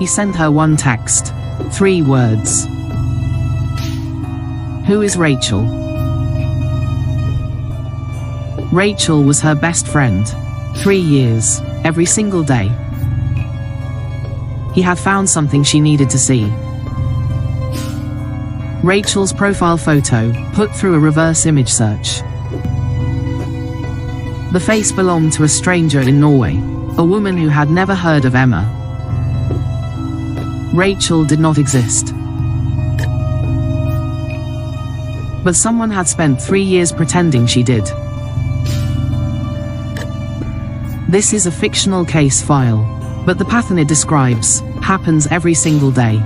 He sent her one text. 3 words. Who is Rachel? Rachel was her best friend. 3 years, every single day. He had found something she needed to see. Rachel's profile photo, put through a reverse image search. The face belonged to a stranger in Norway, a woman who had never heard of Emma. Rachel did not exist. But someone had spent 3 years pretending she did. This is a fictional case file, but the pattern it describes happens every single day.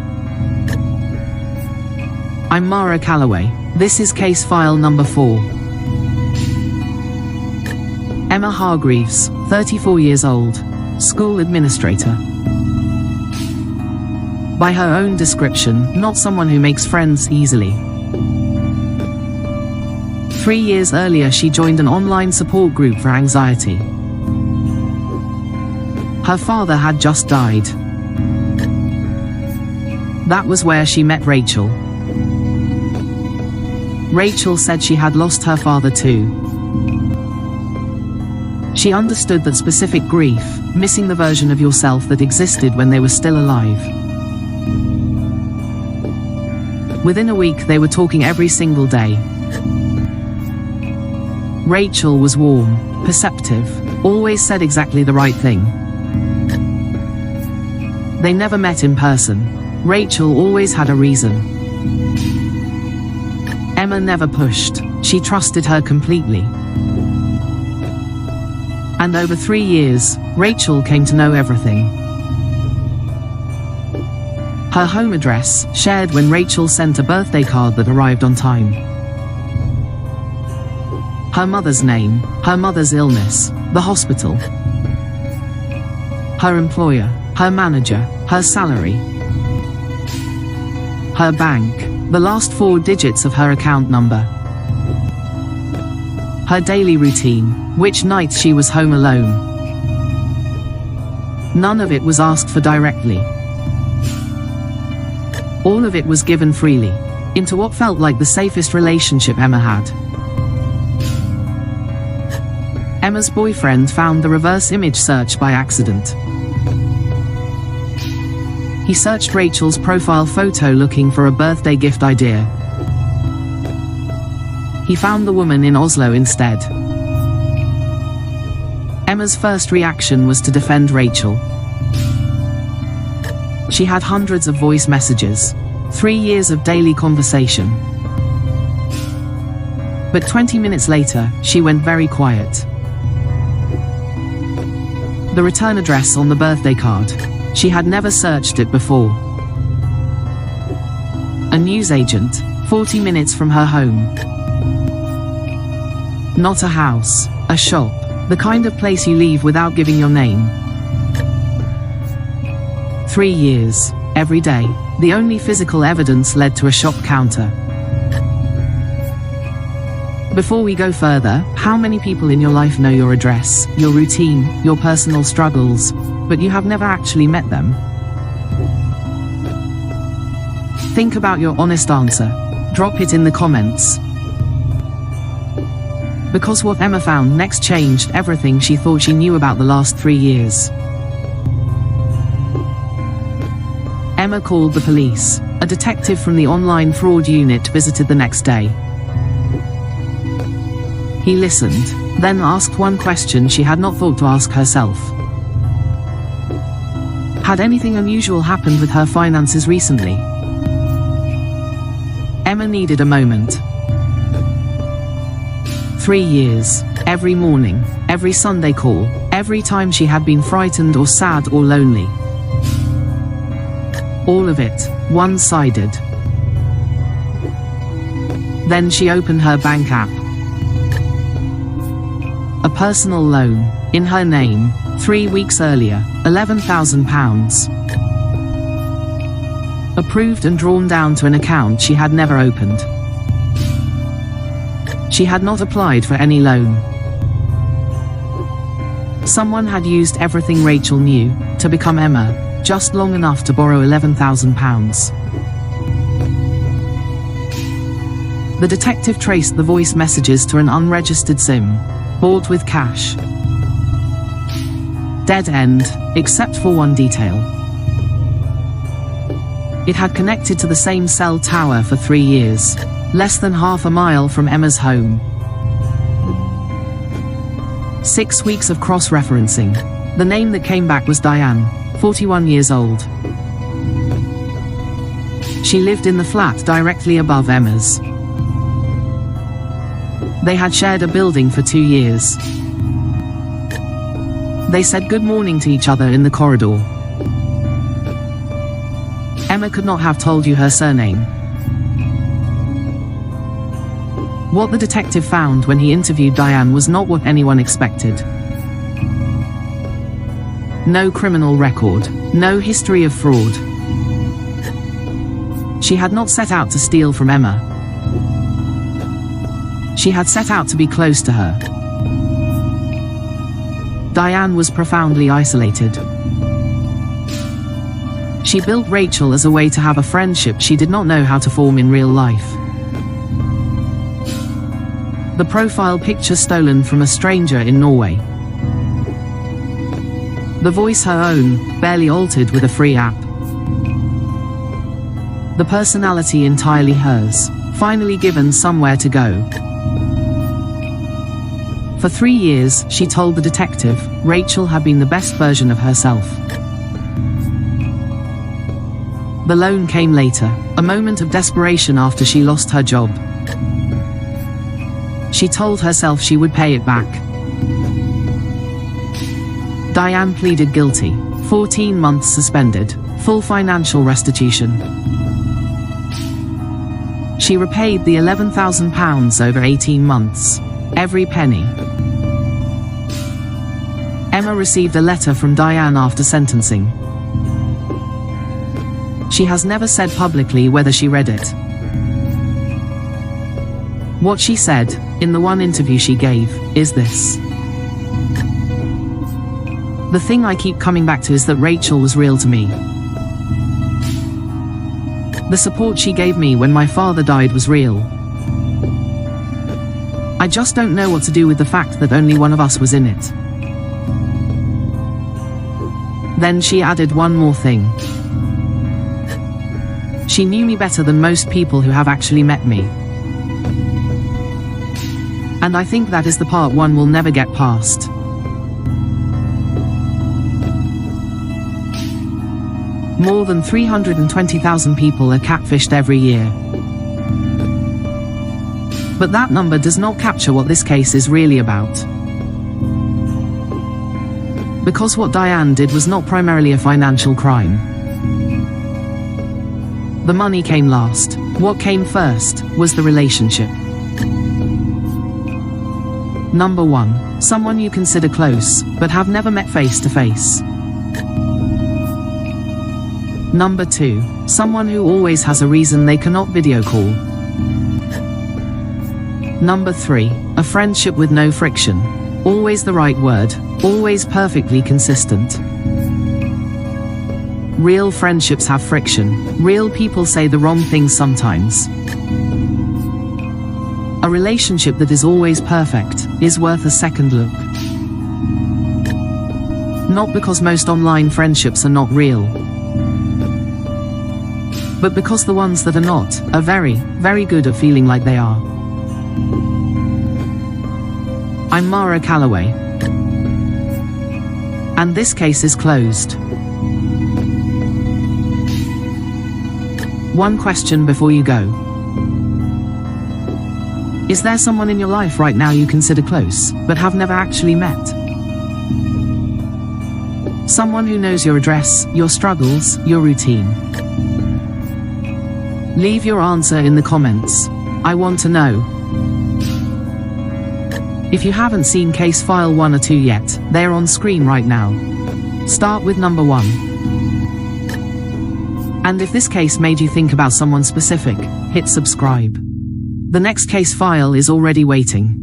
I'm Mara Calloway. This is case file number 4. Emma Hargreaves, 34 years old, school administrator. By her own description, not someone who makes friends easily. 3 years earlier, she joined an online support group for anxiety. Her father had just died. That was where she met Rachel. Rachel said she had lost her father too. She understood that specific grief, missing the version of yourself that existed when they were still alive. Within a week, they were talking every single day. Rachel was warm, perceptive, always said exactly the right thing. They never met in person. Rachel always had a reason. Emma never pushed. She trusted her completely. And over 3 years, Rachel came to know everything. Her home address, shared when Rachel sent a birthday card that arrived on time. Her mother's name, her mother's illness, the hospital. Her employer, her manager, her salary. Her bank, the last 4 digits of her account number. Her daily routine, which nights she was home alone. None of it was asked for directly. All of it was given freely, into what felt like the safest relationship Emma had. Emma's boyfriend found the reverse image search by accident. He searched Rachel's profile photo looking for a birthday gift idea. He found the woman in Oslo instead. Emma's first reaction was to defend Rachel. She had hundreds of voice messages, 3 years of daily conversation. But 20 minutes later, she went very quiet. The return address on the birthday card. She had never searched it before. A newsagent, 40 minutes from her home. Not a house, a shop, the kind of place you leave without giving your name. 3 years, every day, the only physical evidence led to a shop counter. Before we go further, how many people in your life know your address, your routine, your personal struggles, but you have never actually met them? Think about your honest answer. Drop it in the comments. Because what Emma found next changed everything she thought she knew about the last 3 years. Emma called the police. A detective from the online fraud unit visited the next day. He listened, then asked one question she had not thought to ask herself. Had anything unusual happened with her finances recently? Emma needed a moment. 3 years, every morning, every Sunday call, every time she had been frightened or sad or lonely. All of it, one-sided. Then she opened her bank app. A personal loan, in her name, 3 weeks earlier, £11,000. Approved and drawn down to an account she had never opened. She had not applied for any loan. Someone had used everything Rachel knew to become Emma, just long enough to borrow £11,000. The detective traced the voice messages to an unregistered SIM, bought with cash. Dead end, except for one detail. It had connected to the same cell tower for 3 years, less than half a mile from Emma's home. 6 weeks of cross-referencing. The name that came back was Diane, 41 years old. She lived in the flat directly above Emma's. They had shared a building for 2 years. They said good morning to each other in the corridor. Emma could not have told you her surname. What the detective found when he interviewed Diane was not what anyone expected. No criminal record, no history of fraud. She had not set out to steal from Emma. She had set out to be close to her. Diane was profoundly isolated. She built Rachel as a way to have a friendship she did not know how to form in real life. The profile picture stolen from a stranger in Norway. The voice her own, barely altered with a free app. The personality entirely hers, finally given somewhere to go. For 3 years, she told the detective, Rachel had been the best version of herself. The loan came later, a moment of desperation after she lost her job. She told herself she would pay it back. Diane pleaded guilty, 14 months suspended, full financial restitution. She repaid the £11,000 over 18 months, every penny. Emma received a letter from Diane after sentencing. She has never said publicly whether she read it. What she said, in the one interview she gave, is this. The thing I keep coming back to is that Rachel was real to me. The support she gave me when my father died was real. I just don't know what to do with the fact that only one of us was in it. Then she added one more thing. She knew me better than most people who have actually met me. And I think that is the part one will never get past. More than 320,000 people are catfished every year. But that number does not capture what this case is really about. Because what Diane did was not primarily a financial crime. The money came last. What came first was the relationship. Number 1. Someone you consider close, but have never met face to face. Number 2. Someone who always has a reason they cannot video call. Number 3. A friendship with no friction. Always the right word, always perfectly consistent. Real friendships have friction. Real people say the wrong things sometimes. A relationship that is always perfect is worth a second look. Not because most online friendships are not real, but because the ones that are not are very, very good at feeling like they are. I'm Mara Calloway. And this case is closed. One question before you go. Is there someone in your life right now you consider close, but have never actually met? Someone who knows your address, your struggles, your routine. Leave your answer in the comments. I want to know. If you haven't seen case file 1 or 2 yet, they're on screen right now. Start with number 1. And if this case made you think about someone specific, hit subscribe. The next case file is already waiting.